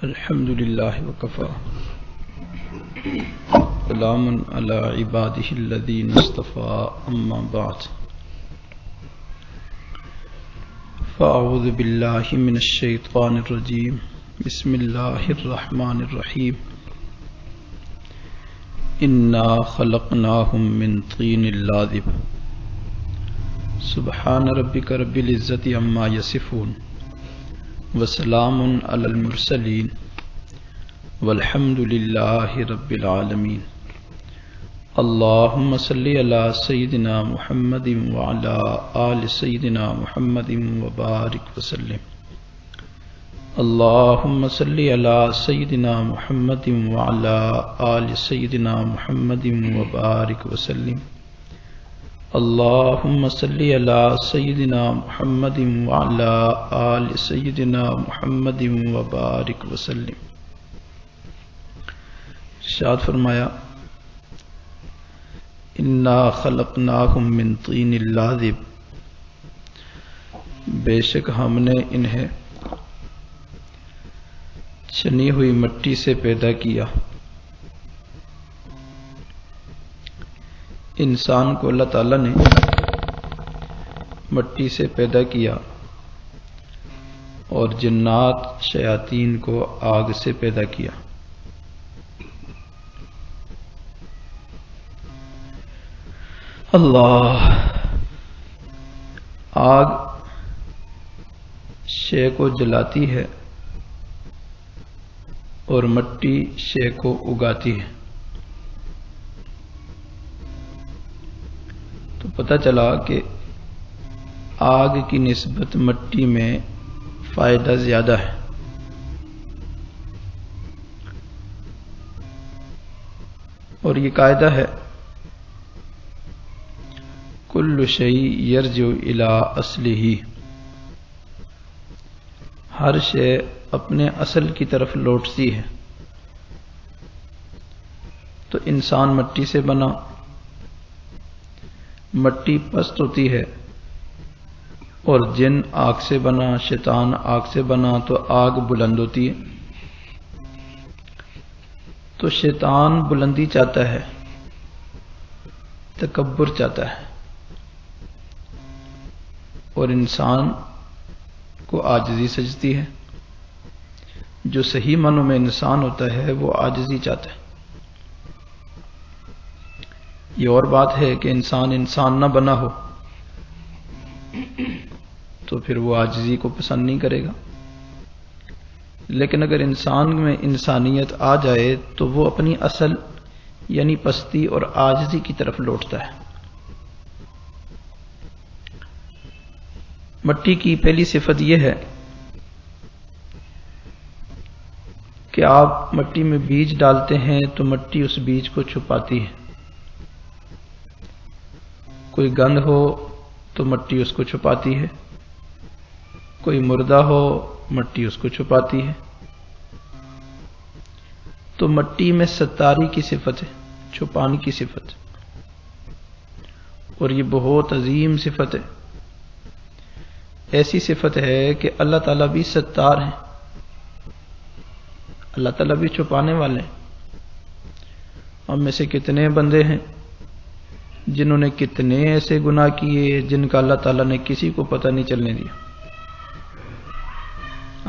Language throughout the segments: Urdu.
الحمد للہ وکفا سلام علی عبادہ الذین اصطفى اما بعد فاعوذ باللہ من الشیطان الرجیم بسم اللہ الرحمن الرحیم انا خلقناہم من طین لازب سبحان ربک رب العزت عما یصفون وسلام علی المرسلین والحمد للہ رب العالمین اللہم صلی علی سیدنا محمد وعلی آل سیدنا محمد وبارک وسلم اللہم صلی علی سیدنا محمد وعلی آل سیدنا محمد وبارک وسلم اللہم صلی علی سیدنا محمد وعلی آل سیدنا محمد وبارک وسلم۔ ارشاد فرمایا انا خلقناہم من طین لازب، بے شک ہم نے انہیں چنی ہوئی مٹی سے پیدا کیا۔ انسان کو اللہ تعالیٰ نے مٹی سے پیدا کیا اور جنات شیاطین کو آگ سے پیدا کیا۔ اللہ، آگ شے کو جلاتی ہے اور مٹی شے کو اگاتی ہے۔ تو پتہ چلا کہ آگ کی نسبت مٹی میں فائدہ زیادہ ہے۔ اور یہ قاعدہ ہے کل شیء یرجع الی اصلہ، ہر شے اپنے اصل کی طرف لوٹتی ہے۔ تو انسان مٹی سے بنا، مٹی پست ہوتی ہے، اور جن آگ سے بنا، شیطان آگ سے بنا تو آگ بلند ہوتی ہے۔ تو شیطان بلندی چاہتا ہے، تکبر چاہتا ہے، اور انسان کو عاجزی سجتی ہے۔ جو صحیح معنوں میں انسان ہوتا ہے وہ عاجزی چاہتا ہے۔ یہ اور بات ہے کہ انسان نہ بنا ہو تو پھر وہ عاجزی کو پسند نہیں کرے گا، لیکن اگر انسان میں انسانیت آ جائے تو وہ اپنی اصل یعنی پستی اور عاجزی کی طرف لوٹتا ہے۔ مٹی کی پہلی صفت یہ ہے کہ آپ مٹی میں بیج ڈالتے ہیں تو مٹی اس بیج کو چھپاتی ہے۔ کوئی گند ہو تو مٹی اس کو چھپاتی ہے، کوئی مردہ ہو مٹی اس کو چھپاتی ہے۔ تو مٹی میں ستاری کی صفت ہے، چھپانے کی صفت، اور یہ بہت عظیم صفت ہے۔ ایسی صفت ہے کہ اللہ تعالیٰ بھی ستار ہیں، اللہ تعالیٰ بھی چھپانے والے ہیں۔ ہم میں سے کتنے بندے ہیں جنہوں نے کتنے ایسے گناہ کیے جن کا اللہ تعالیٰ نے کسی کو پتہ نہیں چلنے دیا۔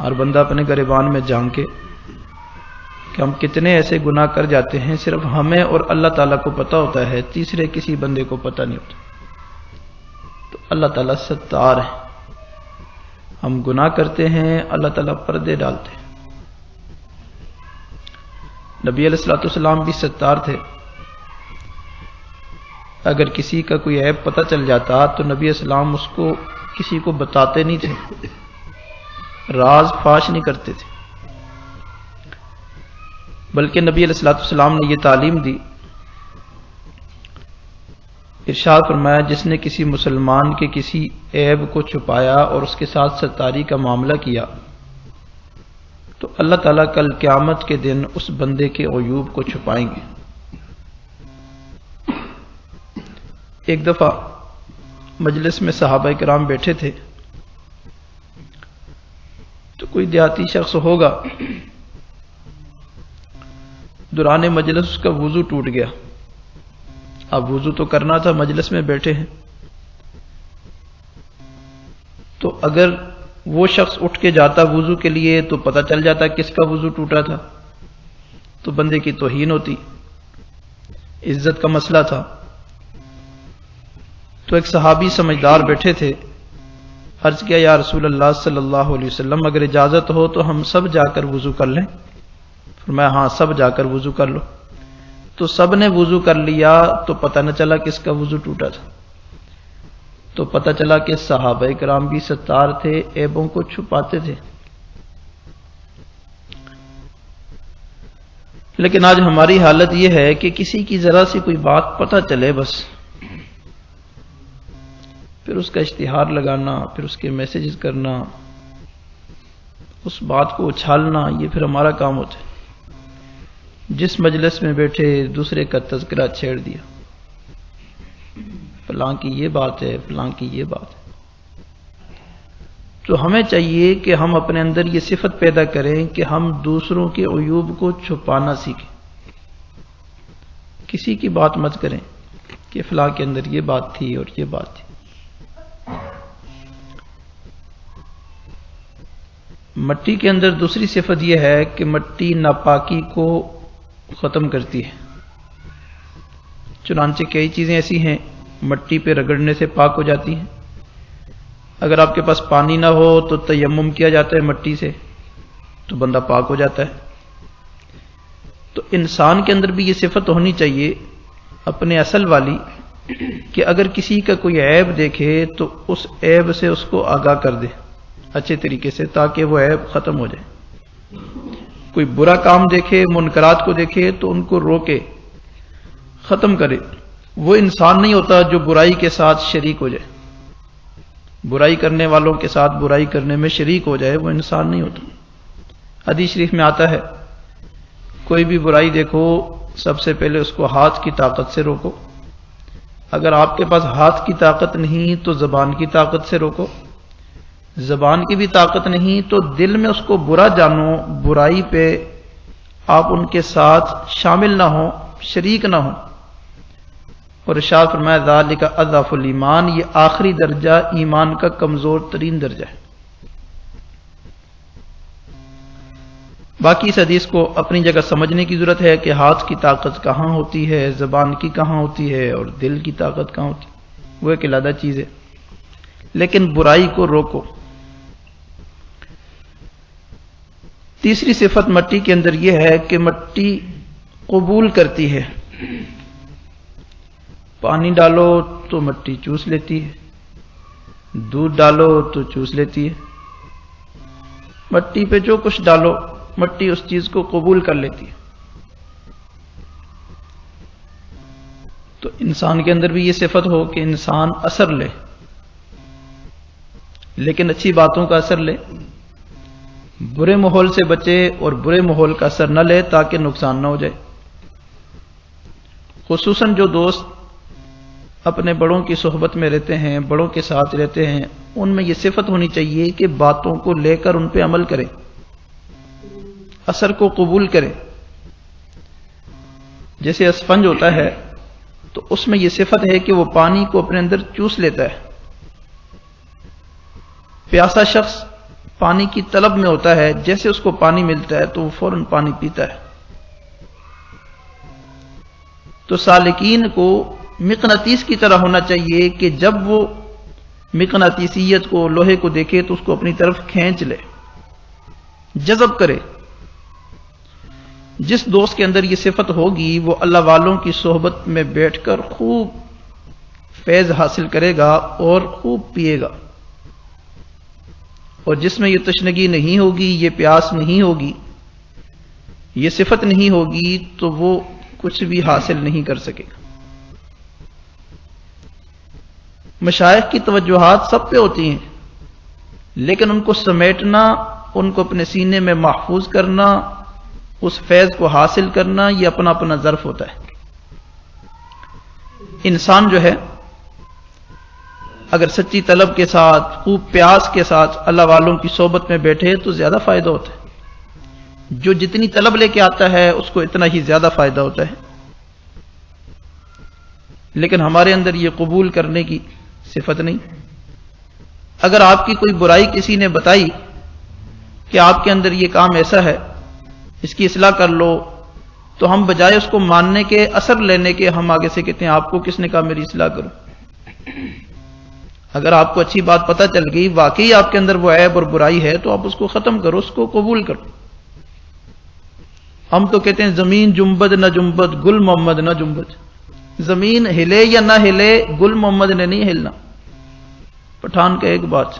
ہر بندہ اپنے گریبان میں جان کے کہ ہم کتنے ایسے گناہ کر جاتے ہیں، صرف ہمیں اور اللہ تعالیٰ کو پتہ ہوتا ہے، تیسرے کسی بندے کو پتہ نہیں ہوتا۔ تو اللہ تعالیٰ ستار ہے۔ ہم گناہ کرتے ہیں، اللہ تعالیٰ پردے ڈالتے ہیں۔ نبی علیہ الصلوۃ والسلام بھی ستار تھے۔ اگر کسی کا کوئی عیب پتہ چل جاتا تو نبی اسلام اس کو کسی کو بتاتے نہیں تھے، راز فاش نہیں کرتے تھے، بلکہ نبی علیہ الصلوۃ والسلام نے یہ تعلیم دی۔ ارشاد فرمایا جس نے کسی مسلمان کے کسی عیب کو چھپایا اور اس کے ساتھ ستاری کا معاملہ کیا تو اللہ تعالیٰ کل قیامت کے دن اس بندے کے عیوب کو چھپائیں گے۔ ایک دفعہ مجلس میں صحابہ کرام بیٹھے تھے تو کوئی دیہاتی شخص ہوگا دوران مجلس اس کا وضو ٹوٹ گیا. اب وضو تو کرنا تھا، مجلس میں بیٹھے ہیں، تو اگر وہ شخص اٹھ کے جاتا وضو کے لیے تو پتہ چل جاتا کس کا وضو ٹوٹا تھا، تو بندے کی توہین ہوتی، عزت کا مسئلہ تھا. تو ایک صحابی سمجھدار بیٹھے تھے، عرض کیا یا رسول اللہ صلی اللہ علیہ وسلم اگر اجازت ہو تو ہم سب جا کر وضو کر لیں. فرمایا ہاں سب جا کر وضو کر لو. تو سب نے وضو کر لیا تو پتہ نہ چلا کس کا وضو ٹوٹا تھا. تو پتہ چلا کہ صحابہ کرام بھی ستار تھے، عیبوں کو چھپاتے تھے. لیکن آج ہماری حالت یہ ہے کہ کسی کی ذرا سی کوئی بات پتہ چلے بس پھر اس کا اشتہار لگانا، پھر اس کے میسیجز کرنا، اس بات کو اچھالنا، یہ پھر ہمارا کام ہوتا ہے. جس مجلس میں بیٹھے دوسرے کا تذکرہ چھیڑ دیا، فلاں کی یہ بات ہے، فلاں کی یہ بات ہے. تو ہمیں چاہیے کہ ہم اپنے اندر یہ صفت پیدا کریں کہ ہم دوسروں کے عیوب کو چھپانا سیکھیں. کسی کی بات مت کریں کہ فلاں کے اندر یہ بات تھی اور یہ بات تھی. مٹی کے اندر دوسری صفت یہ ہے کہ مٹی ناپاکی کو ختم کرتی ہے. چنانچہ کئی چیزیں ایسی ہیں مٹی پہ رگڑنے سے پاک ہو جاتی ہیں. اگر آپ کے پاس پانی نہ ہو تو تیمم کیا جاتا ہے مٹی سے، تو بندہ پاک ہو جاتا ہے. تو انسان کے اندر بھی یہ صفت ہونی چاہیے اپنے اصل والی کہ اگر کسی کا کوئی عیب دیکھے تو اس عیب سے اس کو آگاہ کر دے اچھے طریقے سے، تاکہ وہ عیب ختم ہو جائے. کوئی برا کام دیکھے، منکرات کو دیکھے تو ان کو روکے، ختم کرے. وہ انسان نہیں ہوتا جو برائی کے ساتھ شریک ہو جائے، برائی کرنے والوں کے ساتھ برائی کرنے میں شریک ہو جائے، وہ انسان نہیں ہوتا. حدیث شریف میں آتا ہے کوئی بھی برائی دیکھو سب سے پہلے اس کو ہاتھ کی طاقت سے روکو. اگر آپ کے پاس ہاتھ کی طاقت نہیں تو زبان کی طاقت سے روکو. زبان کی بھی طاقت نہیں تو دل میں اس کو برا جانو، برائی پہ آپ ان کے ساتھ شامل نہ ہوں، شریک نہ ہوں. اور ارشاد فرمایا ذالک اضعف الایمان، یہ آخری درجہ ایمان کا کمزور ترین درجہ ہے. باقی اس حدیث کو اپنی جگہ سمجھنے کی ضرورت ہے کہ ہاتھ کی طاقت کہاں ہوتی ہے، زبان کی کہاں ہوتی ہے اور دل کی طاقت کہاں ہوتی ہے. وہ ایک علیحدہ چیز ہے. لیکن برائی کو روکو. تیسری صفت مٹی کے اندر یہ ہے کہ مٹی قبول کرتی ہے. پانی ڈالو تو مٹی چوس لیتی ہے، دودھ ڈالو تو چوس لیتی ہے. مٹی پہ جو کچھ ڈالو مٹی اس چیز کو قبول کر لیتی ہے. تو انسان کے اندر بھی یہ صفت ہو کہ انسان اثر لے، لیکن اچھی باتوں کا اثر لے، برے ماحول سے بچے اور برے ماحول کا اثر نہ لے تاکہ نقصان نہ ہو جائے. خصوصاً جو دوست اپنے بڑوں کی صحبت میں رہتے ہیں، بڑوں کے ساتھ رہتے ہیں، ان میں یہ صفت ہونی چاہیے کہ باتوں کو لے کر ان پہ عمل کریں، اثر کو قبول کریں. جیسے اسفنج ہوتا ہے تو اس میں یہ صفت ہے کہ وہ پانی کو اپنے اندر چوس لیتا ہے. پیاسا شخص پانی کی طلب میں ہوتا ہے، جیسے اس کو پانی ملتا ہے تو وہ فوراً پانی پیتا ہے. تو سالکین کو مقناطیس کی طرح ہونا چاہیے کہ جب وہ مقناطیسیت کو، لوہے کو دیکھے تو اس کو اپنی طرف کھینچ لے، جذب کرے. جس دوست کے اندر یہ صفت ہوگی وہ اللہ والوں کی صحبت میں بیٹھ کر خوب فیض حاصل کرے گا اور خوب پیے گا. اور جس میں یہ تشنگی نہیں ہوگی، یہ پیاس نہیں ہوگی، یہ صفت نہیں ہوگی تو وہ کچھ بھی حاصل نہیں کر سکے گا. مشائخ کی توجہات سب پہ ہوتی ہیں، لیکن ان کو سمیٹنا، ان کو اپنے سینے میں محفوظ کرنا، اس فیض کو حاصل کرنا، یہ اپنا اپنا ظرف ہوتا ہے. انسان جو ہے اگر سچی طلب کے ساتھ، خوب پیاس کے ساتھ اللہ والوں کی صحبت میں بیٹھے تو زیادہ فائدہ ہوتا ہے. جو جتنی طلب لے کے آتا ہے اس کو اتنا ہی زیادہ فائدہ ہوتا ہے، لیکن ہمارے اندر یہ قبول کرنے کی صفت نہیں۔ اگر آپ کی کوئی برائی کسی نے بتائی کہ آپ کے اندر یہ کام ایسا ہے، اس کی اصلاح کر لو، تو ہم بجائے اس کو ماننے کے، اثر لینے کے، ہم آگے سے کہتے ہیں آپ کو کس نے کہا میری اصلاح کرو؟ اگر آپ کو اچھی بات پتہ چل گئی، واقعی آپ کے اندر وہ عیب اور برائی ہے، تو آپ اس کو ختم کرو، اس کو قبول کرو۔ ہم تو کہتے ہیں زمین جنبد نہ جنبد، گل محمد نہ جنبد۔ زمین ہلے یا نہ ہلے، گل محمد نے نہیں ہلنا۔ پٹھان کا ایک بات،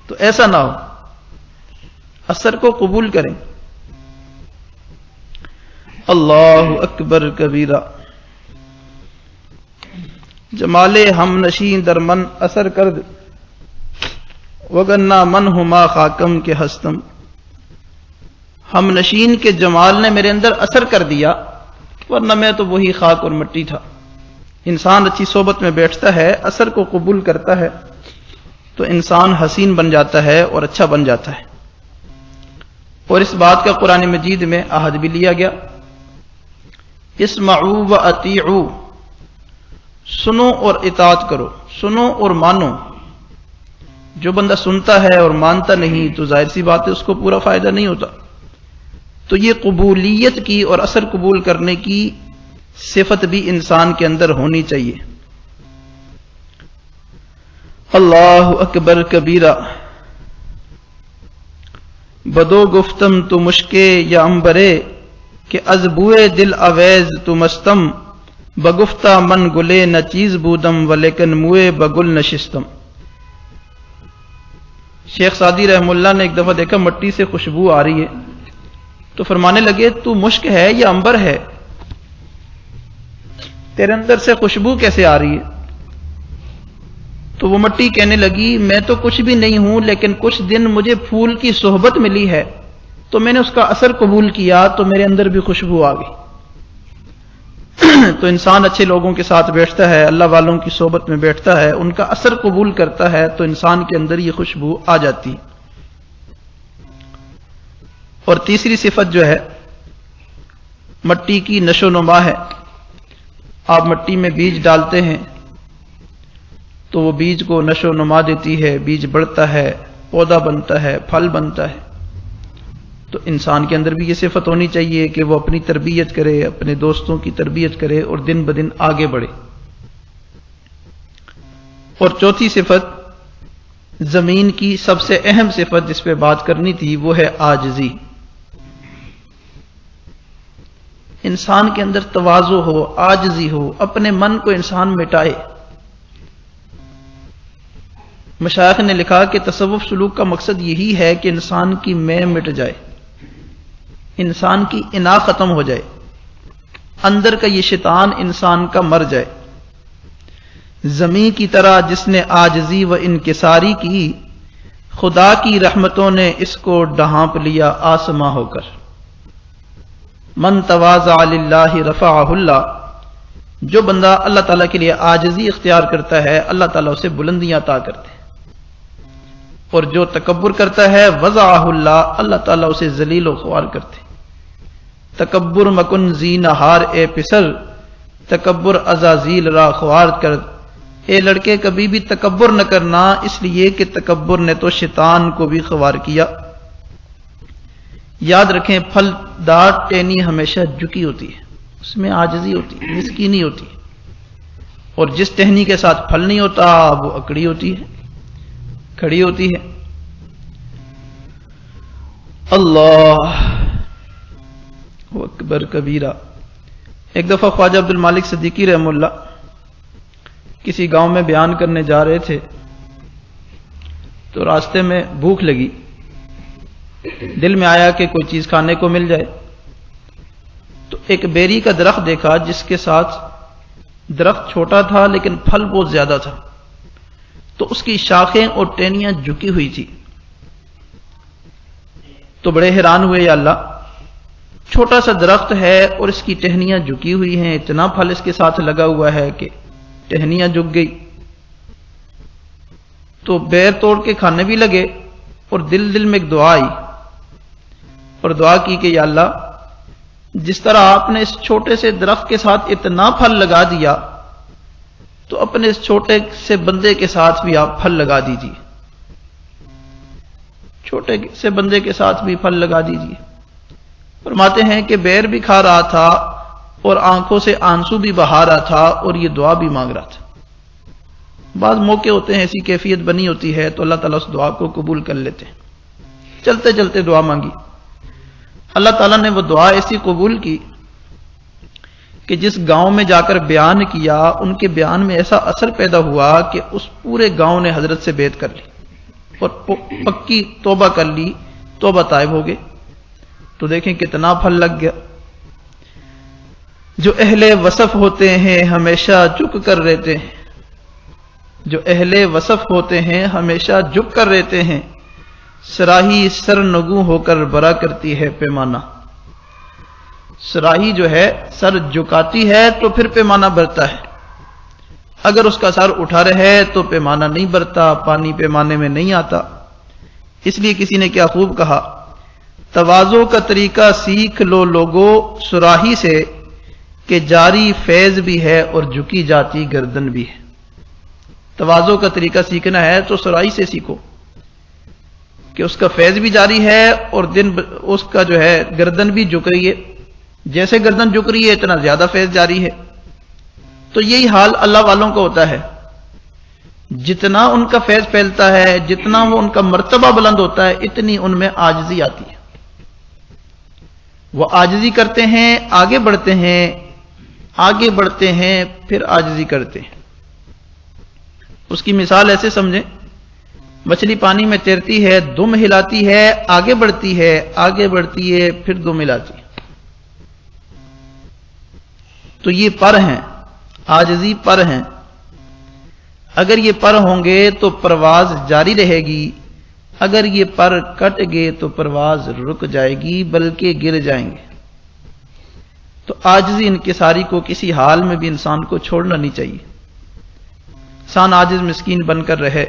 تو ایسا نہ ہو، اثر کو قبول کریں۔ اللہ اکبر کبیرہ، جمال ہم نشین در من اثر کرد، وگرنہ من ہما خاکم کے ہستم۔ ہم نشین کے جمال نے میرے اندر اثر کر دیا، ورنہ میں تو وہی خاک اور مٹی تھا۔ انسان اچھی صحبت میں بیٹھتا ہے، اثر کو قبول کرتا ہے، تو انسان حسین بن جاتا ہے اور اچھا بن جاتا ہے۔ اور اس بات کا قرآن مجید میں عہد بھی لیا گیا، اسمعوا و اطیعوا، سنو اور اطاعت کرو، سنو اور مانو۔ جو بندہ سنتا ہے اور مانتا نہیں تو ظاہر سی بات ہے اس کو پورا فائدہ نہیں ہوتا۔ تو یہ قبولیت کی اور اثر قبول کرنے کی صفت بھی انسان کے اندر ہونی چاہیے۔ اللہ اکبر کبیرہ، بدو گفتم تو مشکے یا امبرے، کہ از بوئے دل اویز تو مستم، بگفتہ من گلے نہ چیز بودم ولیکن موئے بگل نشستم۔ شیخ سعدی رحم اللہ نے ایک دفعہ دیکھا مٹی سے خوشبو آ رہی ہے، تو فرمانے لگے تو مشک ہے یا عنبر ہے؟ تیرے اندر سے خوشبو کیسے آ رہی ہے؟ تو وہ مٹی کہنے لگی میں تو کچھ بھی نہیں ہوں، لیکن کچھ دن مجھے پھول کی صحبت ملی ہے، تو میں نے اس کا اثر قبول کیا، تو میرے اندر بھی خوشبو آ گئی۔ تو انسان اچھے لوگوں کے ساتھ بیٹھتا ہے، اللہ والوں کی صحبت میں بیٹھتا ہے، ان کا اثر قبول کرتا ہے، تو انسان کے اندر یہ خوشبو آ جاتی ہے۔ اور تیسری صفت جو ہے مٹی کی نشو نما ہے۔ آپ مٹی میں بیج ڈالتے ہیں تو وہ بیج کو نشو نما دیتی ہے، بیج بڑھتا ہے، پودا بنتا ہے، پھل بنتا ہے۔ تو انسان کے اندر بھی یہ صفت ہونی چاہیے کہ وہ اپنی تربیت کرے، اپنے دوستوں کی تربیت کرے اور دن بدن آگے بڑھے۔ اور چوتھی صفت، زمین کی سب سے اہم صفت جس پہ بات کرنی تھی، وہ ہے عاجزی۔ انسان کے اندر تواضع ہو، عاجزی ہو، اپنے من کو انسان مٹائے۔ مشائخ نے لکھا کہ تصوف سلوک کا مقصد یہی ہے کہ انسان کی میں مٹ جائے، انسان کی انا ختم ہو جائے، اندر کا یہ شیطان انسان کا مر جائے۔ زمین کی طرح جس نے عاجزی و انکساری کی، خدا کی رحمتوں نے اس کو ڈھانپ لیا آسماں ہو کر۔ من تواضع للہ رفعہ اللہ، جو بندہ اللہ تعالیٰ کے لیے عاجزی اختیار کرتا ہے، اللہ تعالیٰ اسے بلندیاں عطا کرتے ہیں، اور جو تکبر کرتا ہے وضعہ اللہ، اللہ تعالیٰ اسے ذلیل و خوار کرتے ہیں۔ تکبر مکن زین ہار اے پسر، تکبر عزازیل را خوار کر۔ اے لڑکے کبھی بھی تکبر نہ کرنا، اس لیے کہ تکبر نے تو شیطان کو بھی خوار کیا۔ یاد رکھیں پھل دار ٹہنی ہمیشہ جھکی ہوتی ہے، اس میں عاجزی ہوتی ہے، مسکینی ہوتی ہے، اور جس ٹہنی کے ساتھ پھل نہیں ہوتا وہ اکڑی ہوتی ہے، کھڑی ہوتی ہے۔ اللہ اکبر کبیرہ۔ ایک دفعہ خواجہ عبد المالک صدیقی رحمہ اللہ کسی گاؤں میں بیان کرنے جا رہے تھے، تو راستے میں بھوک لگی، دل میں آیا کہ کوئی چیز کھانے کو مل جائے، تو ایک بیری کا درخت دیکھا جس کے ساتھ درخت چھوٹا تھا لیکن پھل بہت زیادہ تھا، تو اس کی شاخیں اور ٹہنیاں جھکی ہوئی تھی۔ تو بڑے حیران ہوئے، یا اللہ، چھوٹا سا درخت ہے اور اس کی ٹہنیاں جھکی ہوئی ہیں، اتنا پھل اس کے ساتھ لگا ہوا ہے کہ ٹہنیاں جھک گئی۔ تو بیر توڑ کے کھانے بھی لگے، اور دل میں ایک دعا آئی اور دعا کی کہ یا اللہ جس طرح آپ نے اس چھوٹے سے درخت کے ساتھ اتنا پھل لگا دیا تو اپنے اس چھوٹے سے بندے کے ساتھ بھی آپ پھل لگا دیجیے، چھوٹے سے بندے کے ساتھ بھی پھل لگا دیجیے۔ فرماتے ہیں کہ بیر بھی کھا رہا تھا اور آنکھوں سے آنسو بھی بہا رہا تھا اور یہ دعا بھی مانگ رہا تھا۔ بعض موقع ہوتے ہیں ایسی کیفیت بنی ہوتی ہے تو اللہ تعالیٰ اس دعا کو قبول کر لیتے ہیں۔ چلتے چلتے دعا مانگی، اللہ تعالیٰ نے وہ دعا ایسی قبول کی کہ جس گاؤں میں جا کر بیان کیا ان کے بیان میں ایسا اثر پیدا ہوا کہ اس پورے گاؤں نے حضرت سے بیعت کر لی اور پکی توبہ کر لی، توبہ طائب ہو گئے۔ تو دیکھیں کتنا پھل لگ گیا۔ جو اہل وصف ہوتے ہیں ہمیشہ جھک کر رہتے ہیں، جو اہل وصف ہوتے ہیں ہمیشہ جھک کر رہتے ہیں، سراہی سر نگوں ہو کر برا کرتی ہے پیمانہ۔ سراہی جو ہے سر جھکاتی ہے تو پھر پیمانہ برتا ہے، اگر اس کا سر اٹھا رہے تو پیمانہ نہیں برتا، پانی پیمانے میں نہیں آتا۔ اس لیے کسی نے کیا خوب کہا، تواضع کا طریقہ سیکھ لو لوگو سراہی سے، کہ جاری فیض بھی ہے اور جھکی جاتی گردن بھی ہے۔ تواضع کا طریقہ سیکھنا ہے تو سراہی سے سیکھو کہ اس کا فیض بھی جاری ہے اور اس کا جو ہے گردن بھی جھک رہی ہے، جیسے گردن جھک رہی ہے اتنا زیادہ فیض جاری ہے۔ تو یہی حال اللہ والوں کا ہوتا ہے، جتنا ان کا فیض پھیلتا ہے، جتنا وہ ان کا مرتبہ بلند ہوتا ہے، اتنی ان میں عاجزی آتی ہے۔ وہ عاجزی کرتے ہیں، آگے بڑھتے ہیں، آگے بڑھتے ہیں، پھر عاجزی کرتے ہیں۔ اس کی مثال ایسے سمجھیں، مچھلی پانی میں تیرتی ہے، دم ہلاتی ہے، آگے بڑھتی ہے، آگے بڑھتی ہے، پھر دم ہلاتی ہے۔ تو یہ پر ہیں، عاجزی پر ہیں۔ اگر یہ پر ہوں گے تو پرواز جاری رہے گی، اگر یہ پر کٹ گئے تو پرواز رک جائے گی بلکہ گر جائیں گے۔ تو عاجزی انکساری کو کسی حال میں بھی انسان کو چھوڑنا نہیں چاہیے۔ انسان عاجز مسکین بن کر رہے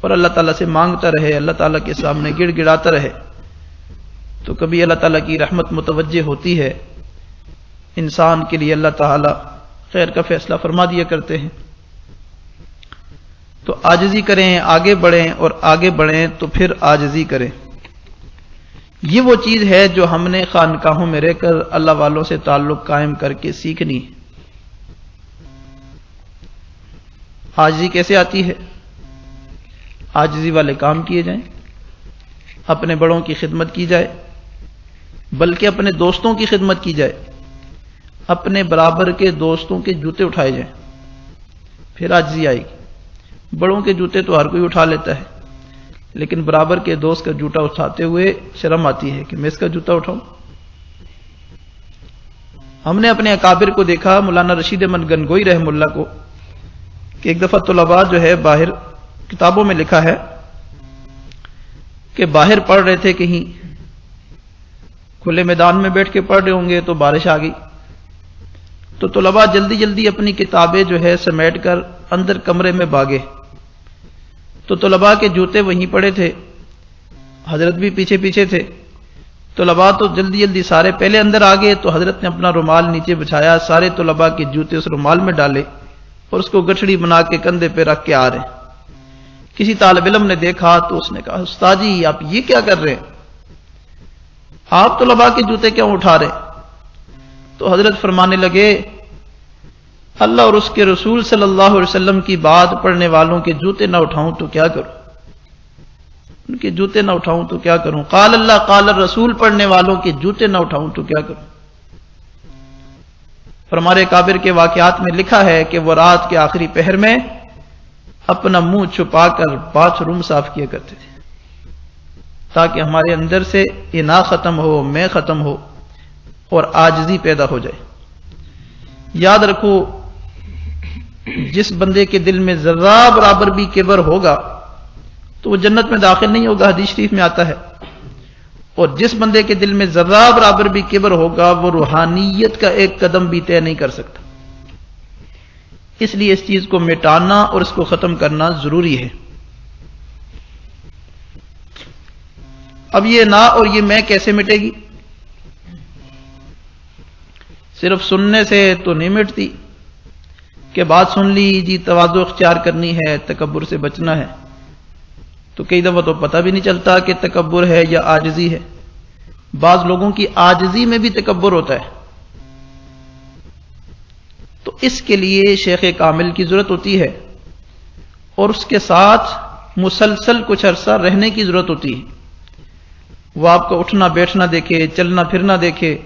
اور اللہ تعالیٰ سے مانگتا رہے، اللہ تعالیٰ کے سامنے گڑ گڑاتا رہے، تو کبھی اللہ تعالیٰ کی رحمت متوجہ ہوتی ہے، انسان کے لیے اللہ تعالیٰ خیر کا فیصلہ فرما دیا کرتے ہیں۔ تو عاجزی کریں، آگے بڑھیں، اور آگے بڑھیں تو پھر عاجزی کریں۔ یہ وہ چیز ہے جو ہم نے خانقاہوں میں رہ کر اللہ والوں سے تعلق قائم کر کے سیکھنی ہے۔ عاجزی کیسے آتی ہے؟ عاجزی والے کام کیے جائیں، اپنے بڑوں کی خدمت کی جائے، بلکہ اپنے دوستوں کی خدمت کی جائے، اپنے برابر کے دوستوں کے جوتے اٹھائے جائیں، پھر عاجزی آئے گی۔ بڑوں کے جوتے تو ہر کوئی اٹھا لیتا ہے، لیکن برابر کے دوست کا جوتا اٹھاتے ہوئے شرم آتی ہے کہ میں اس کا جوتا اٹھاؤں۔ ہم نے اپنے اکابر کو دیکھا، مولانا رشید احمد گنگوئی رحم اللہ کو، کہ ایک دفعہ طلباء جو ہے باہر، کتابوں میں لکھا ہے کہ باہر پڑھ رہے تھے، کہیں کھلے میدان میں بیٹھ کے پڑھ رہے ہوں گے تو بارش آ گئی، تو طلباء جلدی جلدی اپنی کتابیں جو ہے سمیٹ کر اندر کمرے میں بھاگے۔ تو طلباء کے جوتے وہیں پڑے تھے، حضرت بھی پیچھے پیچھے تھے۔ طلباء تو جلدی جلدی سارے پہلے اندر آ گئے، تو حضرت نے اپنا رومال نیچے بچھایا، سارے طلباء کے جوتے اس رومال میں ڈالے اور اس کو گٹھڑی بنا کے کندھے پہ رکھ کے آ رہے ہیں۔ کسی طالب علم نے دیکھا تو اس نے کہا، استاد جی آپ یہ کیا کر رہے ہیں؟ آپ طلباء کے جوتے کیوں اٹھا رہے ہیں؟ تو حضرت فرمانے لگے، اللہ اور اس کے رسول صلی اللہ علیہ وسلم کی بات پڑھنے والوں کے جوتے نہ اٹھاؤں تو کیا کروں؟ ان کے جوتے نہ اٹھاؤں تو کیا کروں؟ قال اللہ قال الرسول پڑھنے والوں کے جوتے نہ اٹھاؤں تو کیا کروں؟ پر ہمارے کابر کے واقعات میں لکھا ہے کہ وہ رات کے آخری پہر میں اپنا منہ چھپا کر باتھ روم صاف کیا کرتے تھے، تاکہ ہمارے اندر سے انا ختم ہو، میں ختم ہو اور عاجزی پیدا ہو جائے۔ یاد رکھو، جس بندے کے دل میں ذرہ برابر بھی کبر ہوگا تو وہ جنت میں داخل نہیں ہوگا، حدیث شریف میں آتا ہے، اور جس بندے کے دل میں ذرہ برابر بھی کبر ہوگا وہ روحانیت کا ایک قدم بھی طے نہیں کر سکتا۔ اس لیے اس چیز کو مٹانا اور اس کو ختم کرنا ضروری ہے۔ اب یہ نا اور یہ میں کیسے مٹے گی؟ صرف سننے سے تو نہیں مٹتی کہ بات سن لی جی تواضع اختیار کرنی ہے، تکبر سے بچنا ہے، تو کئی دفعہ تو پتہ بھی نہیں چلتا کہ تکبر ہے یا عاجزی ہے۔ بعض لوگوں کی عاجزی میں بھی تکبر ہوتا ہے، تو اس کے لیے شیخ کامل کی ضرورت ہوتی ہے اور اس کے ساتھ مسلسل کچھ عرصہ رہنے کی ضرورت ہوتی ہے۔ وہ آپ کا اٹھنا بیٹھنا دیکھے، چلنا پھرنا دیکھے،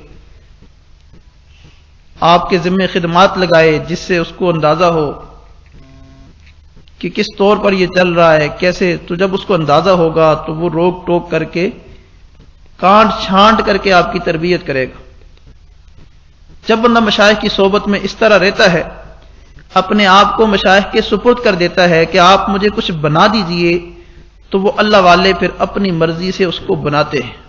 آپ کے ذمہ خدمات لگائے جس سے اس کو اندازہ ہو کہ کس طور پر یہ چل رہا ہے کیسے، تو جب اس کو اندازہ ہوگا تو وہ روک ٹوک کر کے کانٹ چھانٹ کر کے آپ کی تربیت کرے گا۔ جب بندہ مشائخ کی صحبت میں اس طرح رہتا ہے، اپنے آپ کو مشائخ کے سپرد کر دیتا ہے کہ آپ مجھے کچھ بنا دیجئے، تو وہ اللہ والے پھر اپنی مرضی سے اس کو بناتے ہیں۔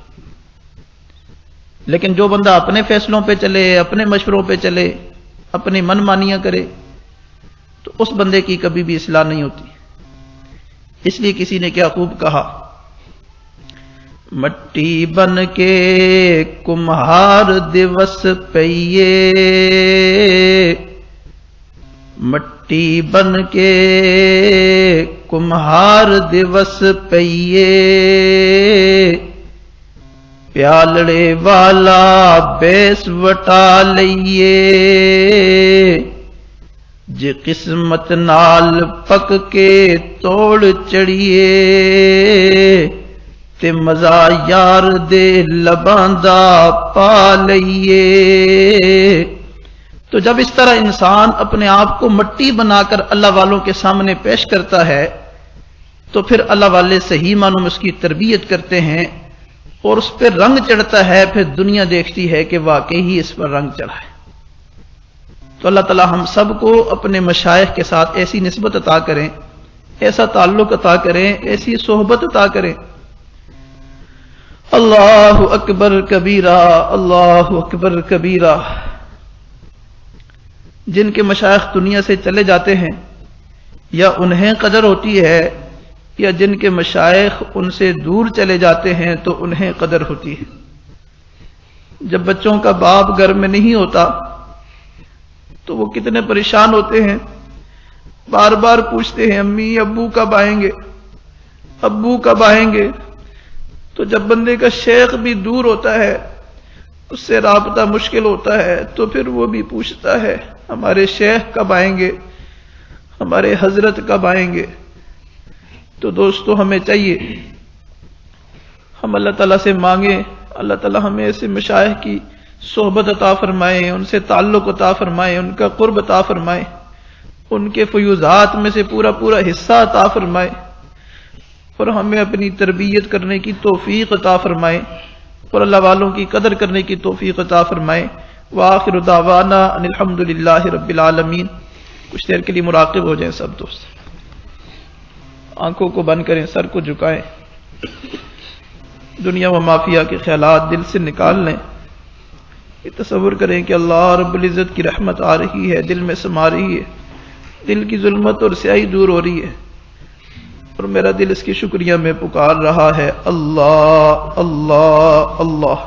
لیکن جو بندہ اپنے فیصلوں پہ چلے، اپنے مشوروں پہ چلے، اپنی من مانیاں کرے، تو اس بندے کی کبھی بھی اصلاح نہیں ہوتی۔ اس لیے کسی نے کیا خوب کہا، مٹی بن کے کمہار دیوس پئیے، مٹی بن کے کمہار دیوس پئیے، پیالڑے والا بیس وٹا لئیے، جے قسمت نال پک کے توڑ چڑھیے، تے مزہ یار دے لباں دا پا لئیے۔ تو جب اس طرح انسان اپنے آپ کو مٹی بنا کر اللہ والوں کے سامنے پیش کرتا ہے تو پھر اللہ والے صحیح معنوں میں اس کی تربیت کرتے ہیں اور اس پہ رنگ چڑھتا ہے، پھر دنیا دیکھتی ہے کہ واقعی ہی اس پر رنگ چڑھا ہے۔ تو اللہ تعالی ہم سب کو اپنے مشائخ کے ساتھ ایسی نسبت عطا کریں، ایسا تعلق عطا کریں، ایسی صحبت عطا کریں۔ اللہ اکبر کبیرہ، اللہ اکبر کبیرہ۔ جن کے مشائخ دنیا سے چلے جاتے ہیں یا انہیں قدر ہوتی ہے، یا جن کے مشائخ ان سے دور چلے جاتے ہیں تو انہیں قدر ہوتی ہے۔ جب بچوں کا باپ گھر میں نہیں ہوتا تو وہ کتنے پریشان ہوتے ہیں، بار بار پوچھتے ہیں امی ابو کب آئیں گے، ابو کب آئیں گے۔ تو جب بندے کا شیخ بھی دور ہوتا ہے، اس سے رابطہ مشکل ہوتا ہے، تو پھر وہ بھی پوچھتا ہے ہمارے شیخ کب آئیں گے، ہمارے حضرت کب آئیں گے۔ تو دوستو ہمیں چاہیے ہم اللہ تعالیٰ سے مانگیں، اللہ تعالیٰ ہمیں ایسے مشائخ کی صحبت عطا فرمائے، ان سے تعلق عطا فرمائے، ان کا قرب عطا فرمائے، ان کے فیوضات میں سے پورا پورا حصہ عطا فرمائے، اور ہمیں اپنی تربیت کرنے کی توفیق عطا فرمائے، اور اللہ والوں کی قدر کرنے کی توفیق عطا فرمائے۔ وآخر دعوانا ان الحمدللہ رب العالمین۔ کچھ دیر کے لیے مراقب ہو جائیں سب دوست، آنکھوں کو بند کریں، سر کو جھکائیں، دنیا و مافیا کے خیالات دل سے نکال لیں۔ یہ تصور کریں کہ اللہ رب العزت کی رحمت آ رہی ہے، دل میں سما رہی ہے، دل کی ظلمت اور سیاہی دور ہو رہی ہے، اور میرا دل اس کی شکریہ میں پکار رہا ہے، اللہ اللہ اللہ۔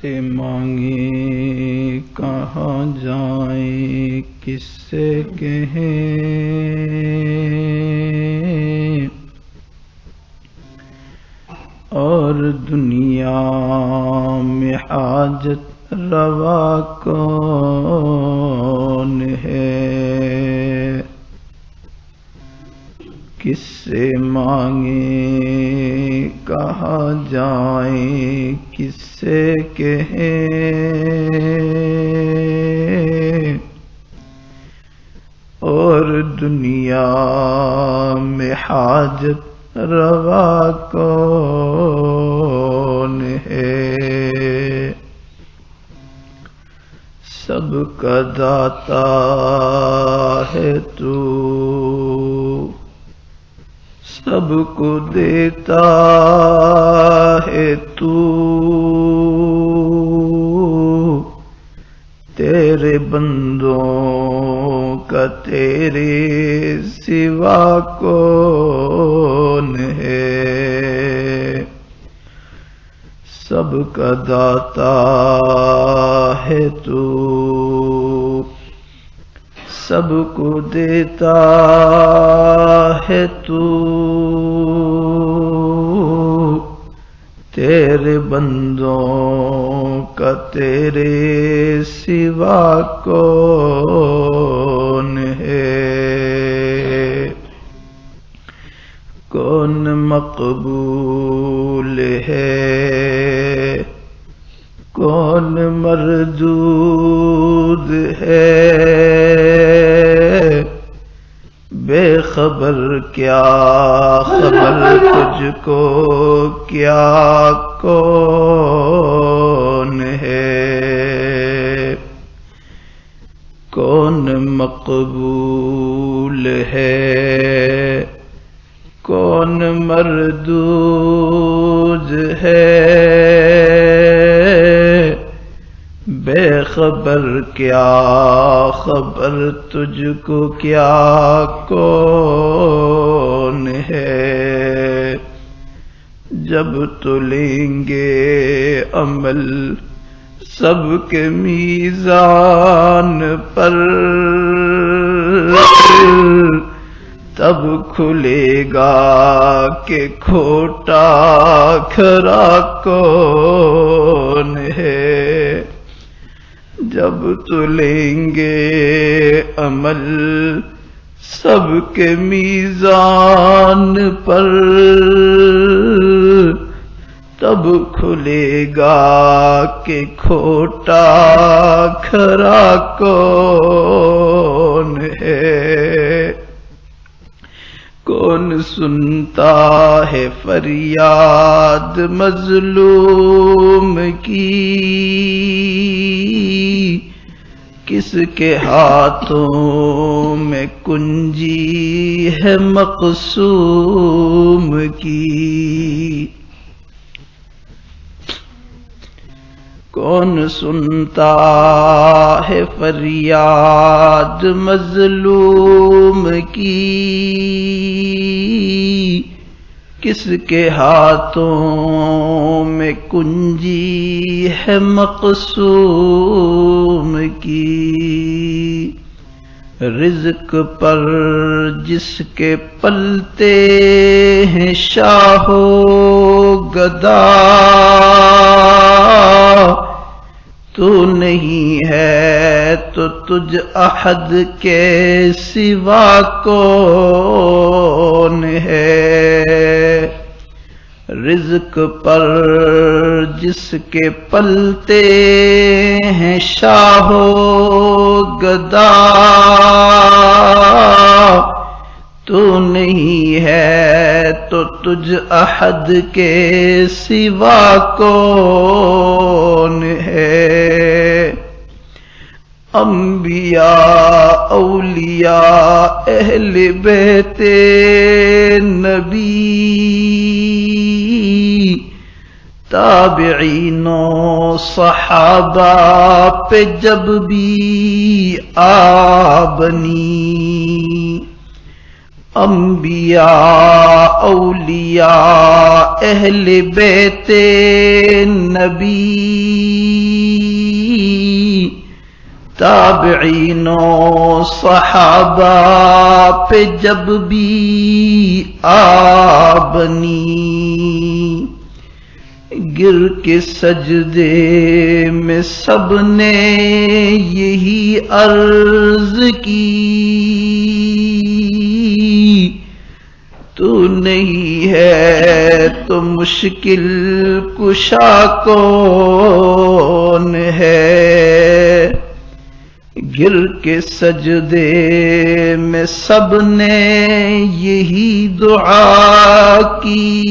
سے مانگیں کہاں جائیں کس سے کہیں، اور دنیا میں حاجت روا کون ہے، کس سے مانگیں کہاں جائیں کس سے کہیں، اور دنیا میں حاجت روا کون ہے۔ سب کا داتا ہے تو، سب کو دیتا ہے تو، تیرے بندوں کا تیرے سوا کون ہے۔ سب کا داتا ہے تو، سب کو دیتا ہے تو، تیرے بندوں کا تیرے سوا کون ہے۔ کون مقبول ہے کون مردود ہے، بے خبر کیا خبر تجھ کو کیا کون ہے۔ کون مقبول ہے کون مردود ہے، بے خبر کیا خبر تجھ کو کیا کون ہے۔ جب تلیں گے عمل سب کے میزان پر، تب کھلے گا کہ کھوٹا کھرا کون ہے۔ جب تلیں گے عمل سب کے میزان پر، تب کھلے گا کہ کھوٹا کھرا کون ہے۔ کون سنتا ہے فریاد مظلوم کی، کس کے ہاتھوں میں کنجی ہے مقسوم کی۔ کون سنتا ہے فریاد مظلوم کی، کس کے ہاتھوں میں کنجی ہے مقسوم کی۔ رزق پر جس کے پلتے ہیں شاہ و گدا، تو نہیں ہے تو تجھ احد کے سوا کون ہے۔ رزق پر جس کے پلتے ہیں شاہ و گدا، تو نہیں ہے تو تجھ احد کے سوا کون ہے۔ انبیاء اولیاء اہل بیت نبی، تابعین و صحابہ پہ جب بھی آ بنی، انبیاء اولیاء اہل بیت نبی تابعین و صحابہ پہ جب بھی آبنی گر کے سجدے میں سب نے یہی عرض کی تو نہیں ہے تو مشکل کشا کون ہے گر کے سجدے میں سب نے یہی دعا کی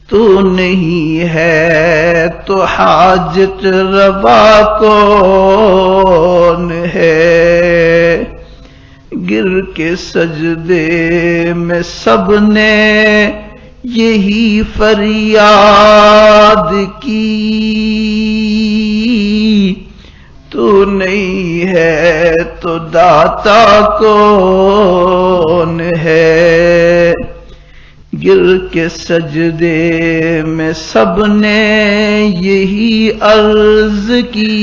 تو نہیں ہے تو حاجت روا کون ہے گر کے سجدے میں سب نے یہی فریاد کی تو نہیں ہے تو داتا کون ہے گر کے سجدے میں سب نے یہی عرض کی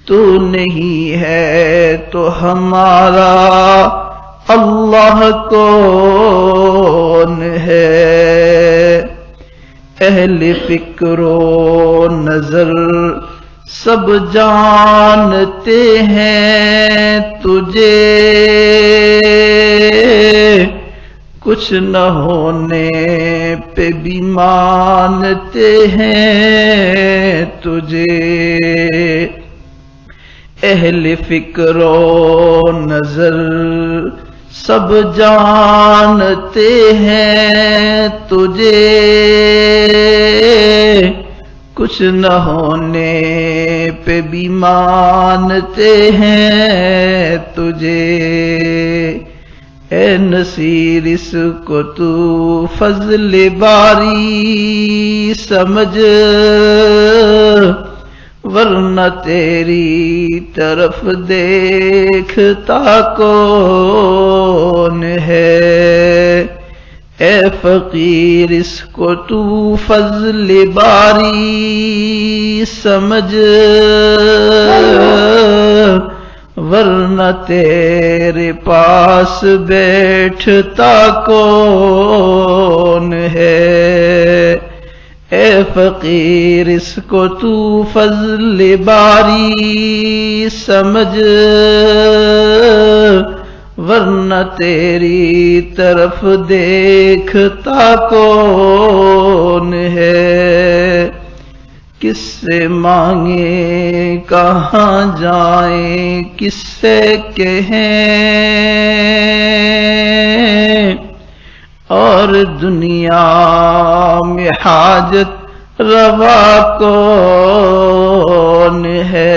تو نہیں ہے تو ہمارا اللہ کون ہے اہل فکر و نظر سب جانتے ہیں تجھے کچھ نہ ہونے پہ بھی مانتے ہیں تجھے اہل فکر و نظر سب جانتے ہیں تجھے کچھ نہ ہونے پہ بھی مانتے ہیں تجھے اے نصیر اس کو تو فضل باری سمجھ ورنہ تیری طرف دیکھتا کون ہے اے فقیر اس کو تو فضل باری سمجھ ورنہ تیرے پاس بیٹھتا کون ہے اے فقیر اس کو تو فضل باری سمجھ ورنہ تیری طرف دیکھتا کون ہے کس سے مانگیں کہاں جائیں کس سے کہیں اور دنیا میں حاجت روا کون ہے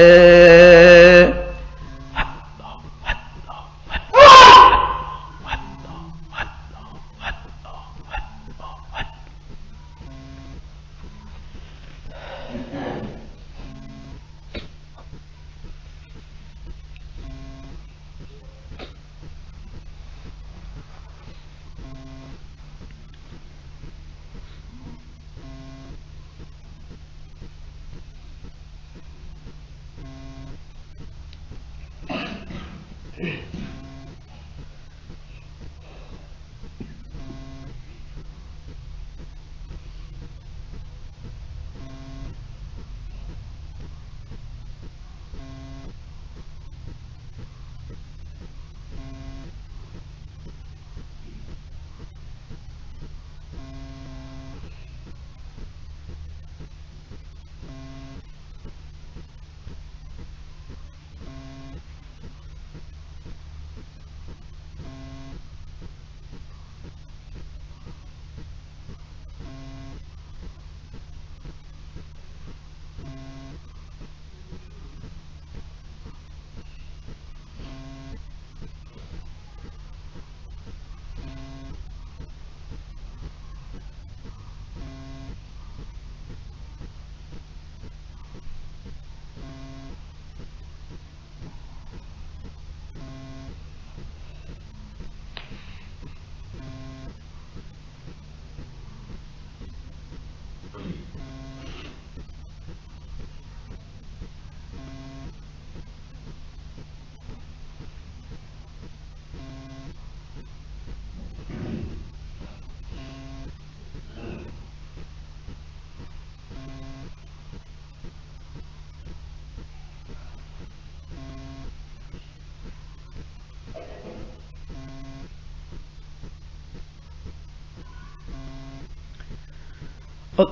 لا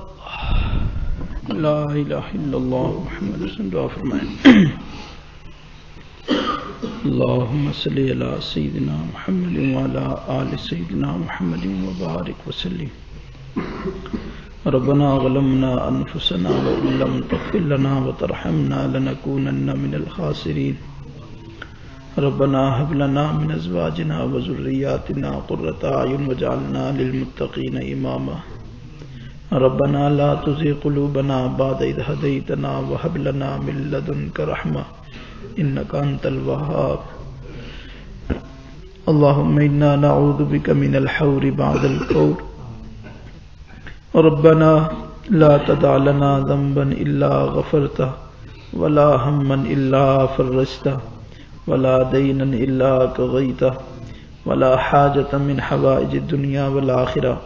الہ الا اللہ محمد رسول اللہ فرمائیں اللہم صلی علی سیدنا محمد وعلی آل سیدنا محمد وبارک وسلم ربنا ظلمنا انفسنا وان لم تغفر لنا وترحمنا لنكونن من الخاسرین ربنا هب لنا من ازواجنا وذرياتنا قرة اعین واجعلنا للمتقین اماما ربنا لا تزغ قلوبنا بعد إذ هديتنا وهب لنا من لدنك رحمة إنك أنت الوهاب اللهم إنا نعوذ بك من الحور بعد الكور ربنا لا تدع لنا ذنبا إلا غفرته ولا هما إلا فرجته ولا دينا إلا قضيته ولا حاجة من حوائج الدنيا والآخرة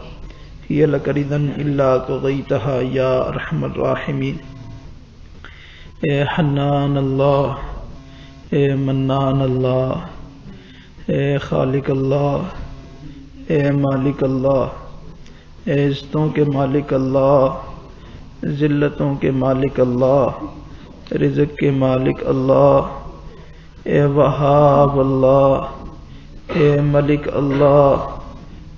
هي لك رضا إلا قضيتها يا أرحم الراحمين اے حنان اللہ، اے منان اللہ، اے خالق اللہ، اے مالک اللہ، اے عزتوں کے مالک اللہ، ذلتوں کے مالک اللہ، رزق کے مالک اللہ، اے وہاب اللہ، اے ملک اللہ،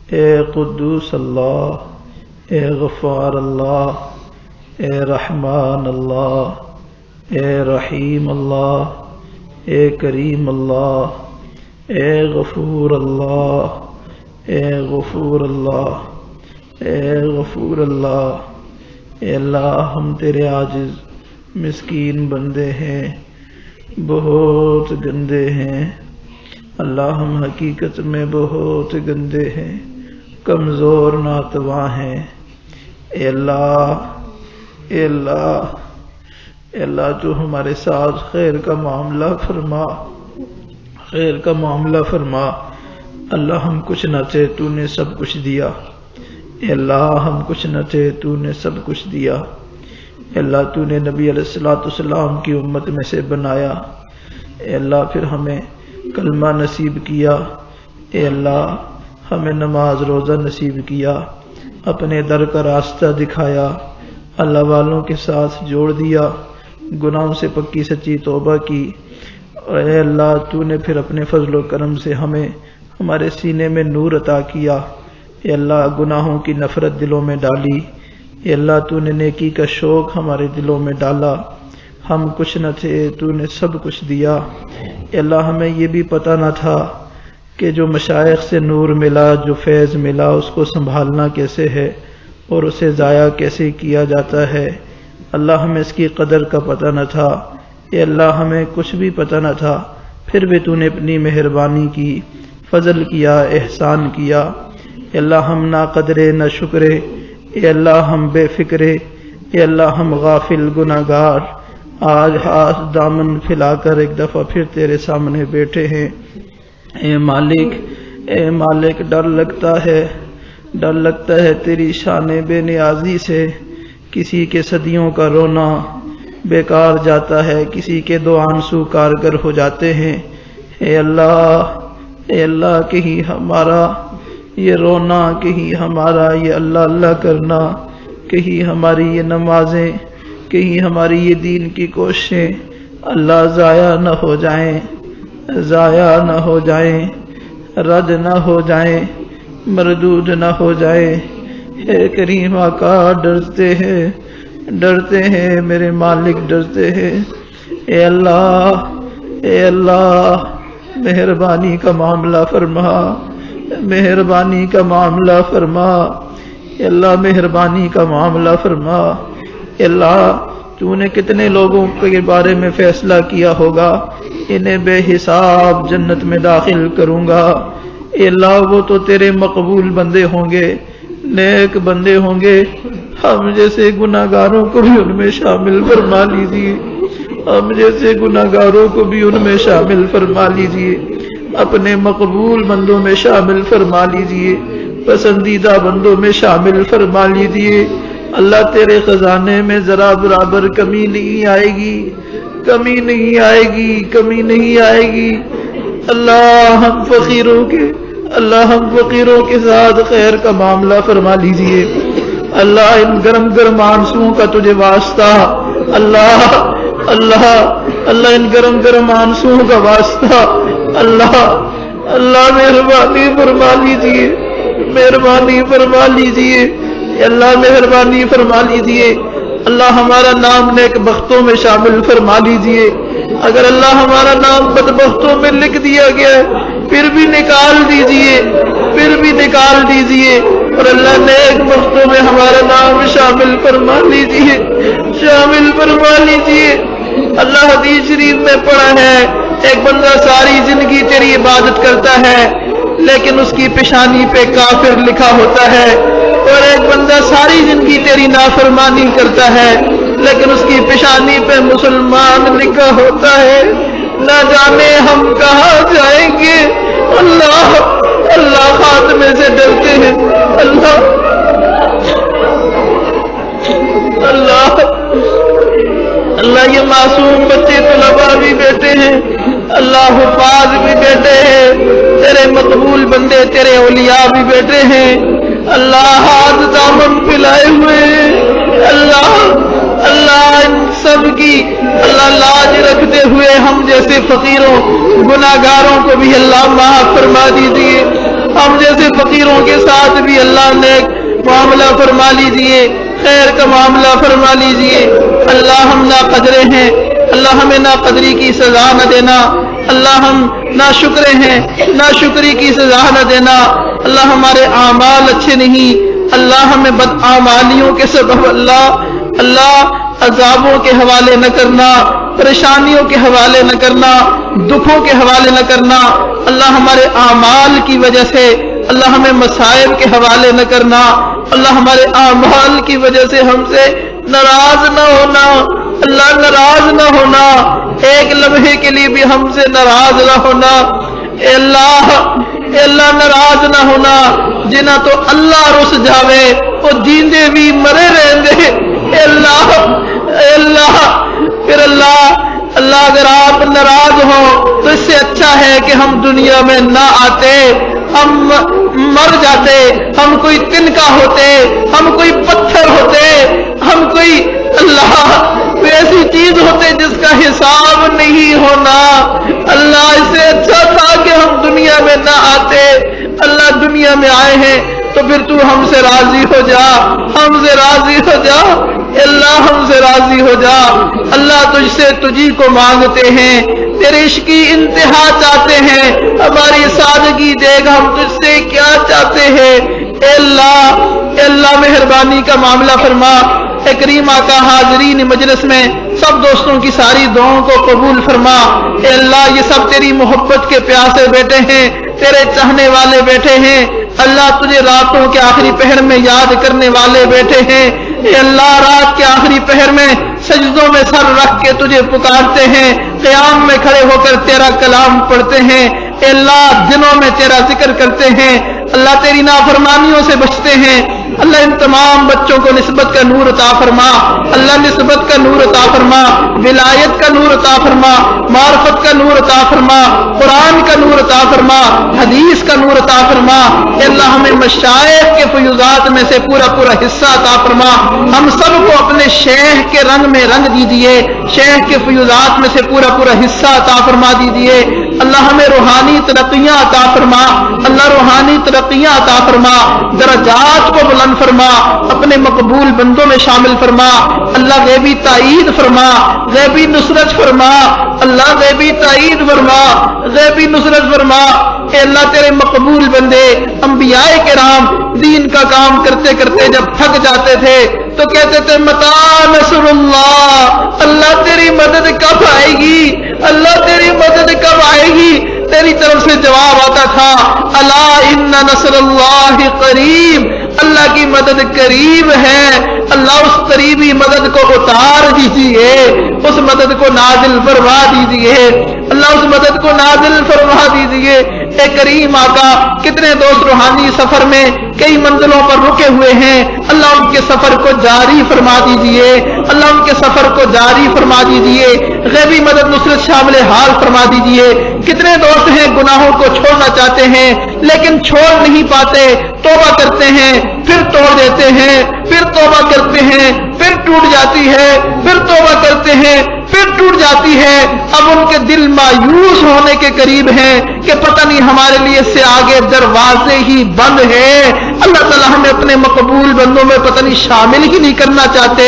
اے قدوس اللہ، اے غفار اللہ، اے رحمان اللہ، اے رحیم اللہ، اے کریم اللہ، اے غفور اللہ، اے غفور اللہ، اے غفور اللہ۔ اے اللہ، ہم تیرے عاجز مسکین بندے ہیں، بہت گندے ہیں اللہ، ہم حقیقت میں بہت گندے ہیں، کمزور ناتواں ہیں۔ اے اللہ، اے اللہ، اے اللہ، تو ہمارے ساتھ خیر کا معاملہ فرما، خیر کا معاملہ فرما۔ اللہ، ہم کچھ نہ تھے، تو نے سب کچھ دیا۔ اے اللہ، ہم کچھ نہ تھے، تو نے سب کچھ دیا۔ اے اللہ، تو نے نبی علیہ السلام کی امت میں سے بنایا۔ اے اللہ، پھر ہمیں کلمہ نصیب کیا۔ اے اللہ، ہمیں نماز روزہ نصیب کیا، اپنے در کا راستہ دکھایا، اللہ والوں کے ساتھ جوڑ دیا، گناہوں سے پکی سچی توبہ کی۔ اور اے اللہ، تو نے پھر اپنے فضل و کرم سے ہمیں ہمارے سینے میں نور عطا کیا۔ اے اللہ، گناہوں کی نفرت دلوں میں ڈالی۔ اے اللہ، تو نے نیکی کا شوق ہمارے دلوں میں ڈالا۔ ہم کچھ نہ تھے، تو نے سب کچھ دیا۔ اے اللہ، ہمیں یہ بھی پتہ نہ تھا کہ جو مشائخ سے نور ملا، جو فیض ملا، اس کو سنبھالنا کیسے ہے اور اسے ضائع کیسے کیا جاتا ہے۔ اللہ، ہمیں اس کی قدر کا پتہ نہ تھا۔ اے اللہ، ہمیں کچھ بھی پتہ نہ تھا، پھر بھی تو نے اپنی مہربانی کی، فضل کیا، احسان کیا۔ اے اللہ، ہم نا قدرے نہ شکرے، اے اللہ ہم بے فکرے، اے اللہ ہم غافل گناہگار، آج ہاتھ دامن پھیلا کر ایک دفعہ پھر تیرے سامنے بیٹھے ہیں۔ اے مالک، اے مالک، ڈر لگتا ہے تیری شان بے نیازی سے۔ کسی کے صدیوں کا رونا بیکار جاتا ہے، کسی کے دو آنسو کارگر ہو جاتے ہیں۔ اے اللہ، کہیں ہمارا یہ رونا، کہیں ہمارا یہ اللہ اللہ کرنا، کہیں ہماری یہ نمازیں، کہیں ہماری یہ دین کی کوششیں اللہ ضائع نہ ہو جائیں، رد نہ ہو جائیں، مردود نہ ہو جائیں۔ اے کریم آقا، ڈرتے ہیں میرے مالک، ڈرتے ہیں۔ اے اللہ، مہربانی کا معاملہ فرما، مہربانی کا معاملہ فرما۔ اے اللہ، مہربانی کا معاملہ فرما۔ اے اللہ، تو نے کتنے لوگوں کے بارے میں فیصلہ کیا ہوگا، انہیں بے حساب جنت میں داخل کروں گا۔ اے اللہ، وہ تو تیرے مقبول بندے ہوں گے، نیک بندے ہوں گے، ہم جیسے گناہگاروں کو بھی ان میں شامل فرما لیجیے، ہم جیسے گناہگاروں کو بھی ان میں شامل فرما لیجیے، اپنے مقبول بندوں میں شامل فرما لیجیے، پسندیدہ بندوں میں شامل فرما لیجیے۔ اللہ، تیرے خزانے میں ذرا برابر کمی نہیں آئے گی، کمی نہیں آئے گی، کمی نہیں آئے گی۔ اللہ، ہم فقیروں کے ساتھ خیر کا معاملہ فرما لیجئے۔ اللہ ان گرم گرم آنسوؤں کا تجھے واسطہ، اللہ اللہ اللہ ان گرم گرم آنسوؤں کا واسطہ، اللہ اللہ مہربانی فرما لیجیے، مہربانی فرما لیجیے، اللہ مہربانی فرما لیجیے، اللہ ہمارا نام نیک بختوں میں شامل فرما لیجیے، اگر اللہ ہمارا نام بدبختوں میں لکھ دیا گیا ہے پھر بھی نکال دیجیے، پھر بھی نکال دیجیے، اور اللہ نیک بختوں میں ہمارا نام شامل فرما لیجیے، شامل فرما لیجیے۔ اللہ حدیث شریف میں پڑھا ہے ایک بندہ ساری زندگی تیری عبادت کرتا ہے لیکن اس کی پیشانی پہ کافر لکھا ہوتا ہے، اور ایک بندہ ساری زندگی تیری نافرمانی کرتا ہے لیکن اس کی پیشانی پہ مسلمان لکھا ہوتا ہے، نہ جانے ہم کہاں جائیں گے۔ اللہ اللہ خاتمے سے ڈرتے ہیں، اللہ اللہ اللہ یہ معصوم بچے طلباء بھی بیٹے ہیں، اللہ حفاظ بھی بیٹے ہیں، تیرے مقبول بندے تیرے اولیاء بھی بیٹے ہیں، اللہ ہاتھ دامن پھیلائے ہوئے ہیں، اللہ اللہ ان سب کی اللہ لاج رکھتے ہوئے ہم جیسے فقیروں گناہگاروں کو بھی اللہ معاف فرما دیجیے، ہم جیسے فقیروں کے ساتھ بھی اللہ نیک معاملہ فرما لیجیے، خیر کا معاملہ فرما لیجیے۔ اللہ ہم ناقدرے ہیں، اللہ ہمیں ناقدری کی سزا نہ دینا، اللہ ہم ناشکرے ہیں، ناشکری کی سزا نہ دینا، اللہ ہمارے اعمال اچھے نہیں، اللہ ہمیں بدعمالیوں کے سبب اللہ عذابوں کے حوالے نہ کرنا، پریشانیوں کے حوالے نہ کرنا، دکھوں کے حوالے نہ کرنا، اللہ ہمارے اعمال کی وجہ سے اللہ ہمیں مصائب کے حوالے نہ کرنا، اللہ ہمارے اعمال کی وجہ سے ہم سے ناراض نہ ہونا، اللہ ناراض نہ ہونا، ایک لمحے کے لیے بھی ہم سے ناراض نہ ہونا، اے اللہ ناراض نہ ہونا، جنا تو اللہ رس جاوے وہ جیندے بھی مرے رہندے، اے اللہ پھر اللہ اگر آپ ناراض ہوں تو اس سے اچھا ہے کہ ہم دنیا میں نہ آتے، ہم مر جاتے، ہم کوئی تنکا ہوتے، ہم کوئی پتھر ہوتے، ہم کوئی کوئی ایسی چیز ہوتے جس کا حساب نہیں ہونا، اللہ اس سے اچھا تھا کہ ہم دنیا میں نہ آتے، اللہ دنیا میں آئے ہیں تو پھر تو ہم سے راضی ہو جا، ہم سے راضی ہو جا، اللہ ہم سے راضی ہو جا، اللہ تجھ سے تجھی کو مانگتے ہیں، تیرے عشق کی انتہا چاہتے ہیں، ہماری سادگی دیکھ ہم تجھ سے کیا چاہتے ہیں، اے اللہ مہربانی کا معاملہ فرما، اے کریم آقا حاضرین مجلس میں سب دوستوں کی ساری دعاؤں کو قبول فرما، اے اللہ یہ سب تیری محبت کے پیاسے بیٹھے ہیں، تیرے چاہنے والے بیٹھے ہیں، اللہ تجھے راتوں کے آخری پہر میں یاد کرنے والے بیٹھے ہیں، اے اللہ رات کے آخری پہر میں سجدوں میں سر رکھ کے تجھے پکارتے ہیں، قیام میں کھڑے ہو کر تیرا کلام پڑھتے ہیں، اے اللہ دنوں میں تیرا ذکر کرتے ہیں، اللہ تیری نافرمانیوں سے بچتے ہیں، اللہ ان تمام بچوں کو نسبت کا نور عطا فرما، اللہ نسبت کا نور عطا فرما، ولایت کا نور عطا فرما، معرفت کا نور عطا فرما، قرآن کا نور عطا فرما، حدیث کا نور عطا فرما، اے اللہ ہمیں مشائخ کے فیوضات میں سے پورا حصہ عطا فرما، ہم سب کو اپنے شیخ کے رنگ میں رنگ دیجیے، شیخ کے فیوضات میں سے پورا حصہ عطا فرما دیجیے، اللہ ہمیں روحانی ترقیاں عطا فرما، اللہ روحانی ترقیاں عطا فرما، درجات کو بلند فرما، اپنے مقبول بندوں میں شامل فرما، اللہ غیبی تائید فرما، غیبی نصرت فرما، اللہ غیبی تائید فرما، غیبی نصرت فرما، اے اللہ تیرے مقبول بندے انبیاء کرام دین کا کام کرتے کرتے جب تھک جاتے تھے تو کہتے تھے متا نصر اللہ، اللہ تیری مدد کب آئے گی، اللہ تیری مدد کب آئے گی، تیری طرف سے جواب آتا تھا الا ان نصر اللہ قریب، اللہ کی مدد قریب ہے، اللہ اس قریبی مدد کو اتار دیجیے، اس مدد کو نازل فرما دیجیے، اللہ اس مدد کو نازل فرما دیجیے، اے کریم آقا کتنے دوست روحانی سفر میں کئی منزلوں پر رکے ہوئے ہیں، اللہ ان کے سفر کو جاری فرما دیجیے، اللہ ان کے سفر کو جاری فرما دیجیے، غیبی مدد نصرت شامل حال فرما دیجئے۔ کتنے دوست ہیں گناہوں کو چھوڑنا چاہتے ہیں لیکن چھوڑ نہیں پاتے، توبہ کرتے ہیں پھر توڑ دیتے ہیں، پھر توبہ کرتے ہیں پھر ٹوٹ جاتی ہے، پھر توبہ کرتے ہیں پھر ٹوٹ جاتی ہے۔ اب ان کے دل مایوس ہونے کے قریب ہیں کہ پتہ نہیں ہمارے لیے اس سے آگے دروازے ہی بند ہیں۔ اللہ تعالیٰ ہمیں اپنے مقبول بندوں میں پتہ نہیں شامل ہی نہیں کرنا چاہتے۔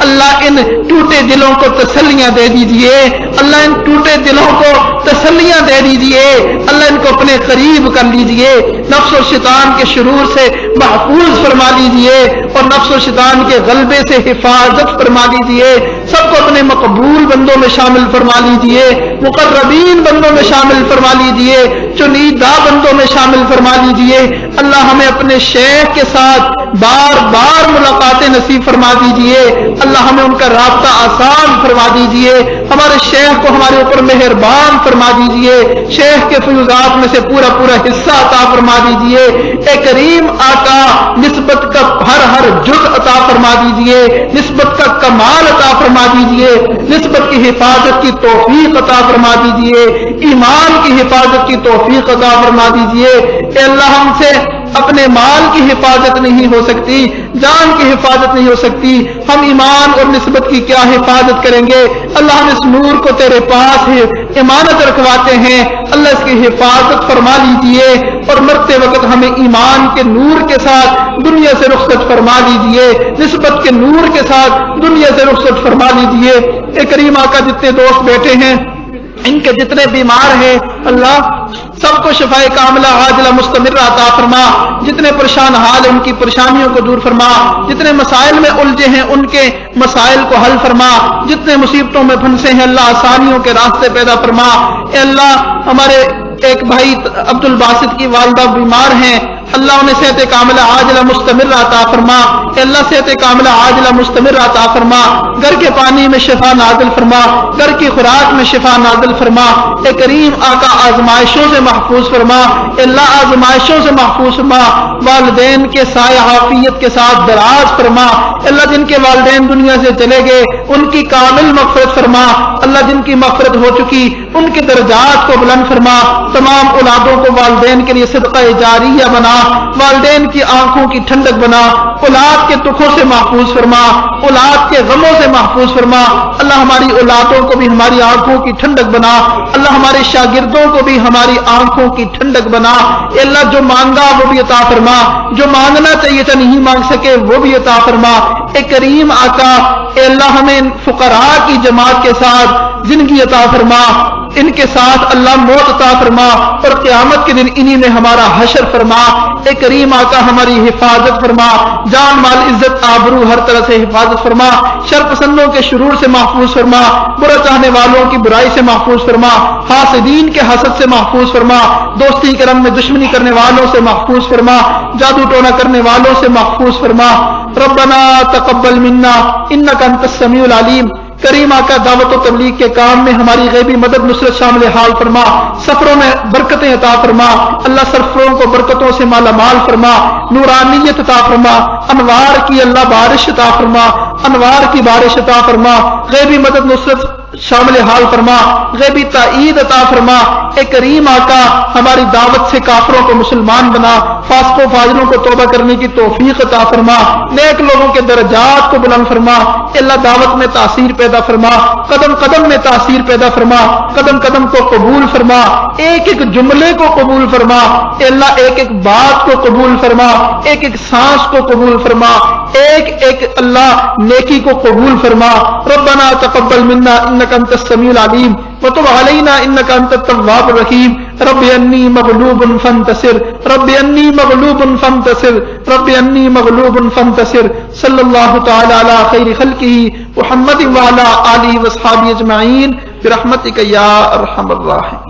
اللہ ان ٹوٹے دلوں کو تسلیاں دے دیجئے، اللہ ان ٹوٹے دلوں کو تسلیاں دے دیجئے، اللہ ان کو اپنے قریب کر لیجئے، نفس و شیطان کے شرور سے محفوظ فرما لیجئے اور نفس و شیطان کے غلبے سے حفاظت فرما لیجئے۔ سب کو اپنے مقبول بندوں میں شامل فرما لیجئے، مقربین بندوں میں شامل فرما لیجئے، چنیدہ بندوں میں شامل فرما لیجئے۔ اللہ ہمیں اپنے شیخ کے ساتھ بار بار ملاقاتیں نصیب فرما دیجئے، اللہ ہمیں ان کا رابطہ آسان فرما دیجئے، ہمارے شیخ کو ہمارے اوپر مہربان فرما دیجئے، شیخ کے فیوزات میں سے پورا پورا حصہ عطا فرما دیجئے۔ اے کریم آقا نسبت کا ہر جز عطا فرما دیجئے، نسبت کا کمال عطا فرما دیجئے، نسبت کی حفاظت کی توفیق عطا فرما دیجئے، ایمان کی حفاظت کی توفیق عطا فرما دیجئے۔ اے اللہ ہم سے اپنے مال کی حفاظت نہیں ہو سکتی، جان کی حفاظت نہیں ہو سکتی، ہم ایمان اور نسبت کی کیا حفاظت کریں گے؟ اللہ ہم اس نور کو تیرے پاس ہے امانت رکھواتے ہیں، اللہ اس کی حفاظت فرما لیجئے اور مرتے وقت ہمیں ایمان کے نور کے ساتھ دنیا سے رخصت فرما لیجئے، نسبت کے نور کے ساتھ دنیا سے رخصت فرما لیجئے۔ اے کریم آقا جتنے دوست بیٹھے ہیں، ان کے جتنے بیمار ہیں، اللہ سب کو شفائے کاملہ عاجلہ مستمرہ عطا فرما، جتنے پریشان حال ہیں ان کی پریشانیوں کو دور فرما، جتنے مسائل میں الجھے ہیں ان کے مسائل کو حل فرما، جتنے مصیبتوں میں پھنسے ہیں اللہ آسانیوں کے راستے پیدا فرما۔ اے اللہ ہمارے ایک بھائی عبد الباسط کی والدہ بیمار ہیں، اللہ انہیں صحت کاملہ عاجلہ مستمرہ عطا فرما، اے اللہ صحت کاملہ عاجلہ مستمرہ عطا فرما، گھر کے پانی میں شفا نازل فرما، گھر کی خوراک میں شفا نازل فرما۔ اے کریم آقا آزمائشوں سے محفوظ فرما، اے اللہ آزمائشوں سے محفوظ فرما، والدین کے سایہ عافیت کے ساتھ دراز فرما، اے اللہ جن کے والدین دنیا سے چلے گئے ان کی کامل مغفرت فرما، اللہ جن کی مغفرت ہو چکی ان کے درجات کو بلند فرما، تمام اولادوں کو والدین کے لیے صدقہ جاریہ بنا، والدین کی آنکھوں کی ٹھنڈک بنا، اولاد کے دکھوں سے محفوظ فرما، اولاد کے غموں سے محفوظ فرما، اللہ ہماری اولادوں کو بھی ہماری آنکھوں کی ٹھنڈک بنا، اللہ ہمارے شاگردوں کو بھی ہماری آنکھوں کی ٹھنڈک بنا، اے اللہ جو مانگا وہ بھی عطا فرما، جو مانگنا چاہیے تھا نہیں مانگ سکے وہ بھی عطا فرما۔ اے کریم آقا اے اللہ ہمیں فقراء کی جماعت کے ساتھ زندگی عطا فرما، ان کے ساتھ اللہ موت عطا فرما اور قیامت کے دن انہی میں ہمارا حشر فرما۔ اے کریم آقا ہماری حفاظت فرما، جان مال عزت آبرو ہر طرح سے حفاظت فرما، شر پسندوں کے شرور سے محفوظ فرما، برا چاہنے والوں کی برائی سے محفوظ فرما، حاسدین کے حسد سے محفوظ فرما، دوستی کرم میں دشمنی کرنے والوں سے محفوظ فرما، جادو ٹونا کرنے والوں سے محفوظ فرما۔ ربنا تقبل منا انک انت السمیع العلیم۔ کریم آقا دعوت و تبلیغ کے کام میں ہماری غیبی مدد نصرت شامل حال فرما، سفروں میں برکتیں عطا فرما، اللہ سفروں کو برکتوں سے مالا مال فرما، نورانیت عطا فرما، انوار کی اللہ بارش عطا فرما، انوار کی بارش عطا فرما، غیبی مدد نصرت شامل حال فرما، غیبی تائید عطا فرما۔ اے کریم آقا ہماری دعوت سے کافروں کو مسلمان بنا، فاسقوں فاجروں کو توبہ کرنے کی توفیق عطا فرما، نیک لوگوں کے درجات کو بلند فرما، اے اللہ دعوت میں تاثیر پیدا فرما، قدم قدم میں تاثیر پیدا فرما، قدم قدم کو قبول فرما، ایک ایک جملے کو قبول فرما، اے اللہ ایک ایک بات کو قبول فرما، ایک ایک سانس کو قبول فرما، ایک ایک اللہ نیکی کو قبول فرما۔ ربنا تقبل منا انک انت السمیع العلیم وتب علینا انک انت التواب الرحیم۔ رب انی مغلوب فانتصر، رب انی مغلوب فانتصر، رب انی مغلوب فانتصر۔ صلی اللہ تعالی علی خیر خلقہ محمد وعلی آلہ وصحبہ اجمعین برحمتک یا ارحم الراحمین۔